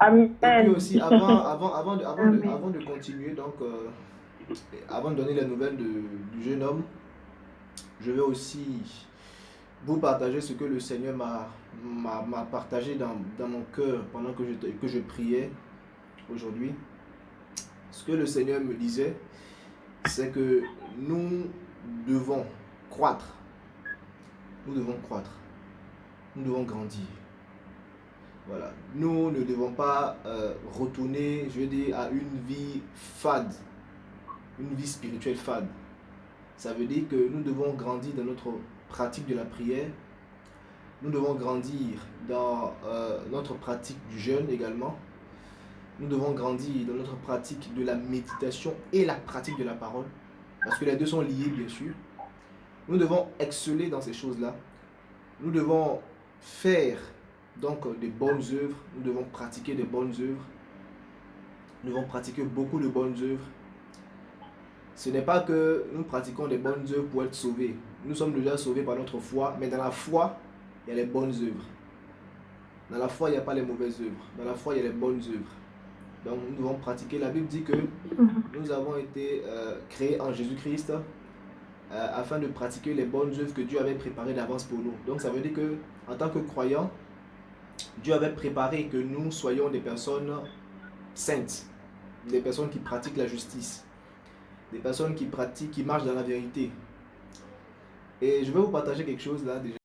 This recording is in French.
Et puis Amen. aussi, Amen. avant de continuer, donc, avant de donner les nouvelles du jeune homme, je vais aussi vous partager ce que le Seigneur m'a partagé dans mon cœur pendant que je priais aujourd'hui. Ce que le Seigneur me disait, c'est que nous devons croître. Nous devons croître. Nous devons grandir. Voilà. Nous ne devons pas retourner, je veux dire, à une vie fade, une vie spirituelle fade. Ça veut dire que nous devons grandir dans notre pratique de la prière. Nous devons grandir dans notre pratique du jeûne également. Nous devons grandir dans notre pratique de la méditation et la pratique de la parole. Parce que les deux sont liés, bien sûr. Nous devons exceller dans ces choses-là. Nous devons faire donc des bonnes œuvres. Nous devons pratiquer des bonnes œuvres. Nous devons pratiquer beaucoup de bonnes œuvres. Ce n'est pas que nous pratiquons des bonnes œuvres pour être sauvés. Nous sommes déjà sauvés par notre foi, mais dans la foi, il y a les bonnes œuvres. Dans la foi, il n'y a pas les mauvaises œuvres. Dans la foi, il y a les bonnes œuvres. Donc nous devons pratiquer. La Bible dit que nous avons été créés en Jésus-Christ afin de pratiquer les bonnes œuvres que Dieu avait préparées d'avance pour nous. Donc ça veut dire que en tant que croyants, Dieu avait préparé que nous soyons des personnes saintes, des personnes qui pratiquent la justice, des personnes qui pratiquent, qui marchent dans la vérité. Et je vais vous partager quelque chose là déjà.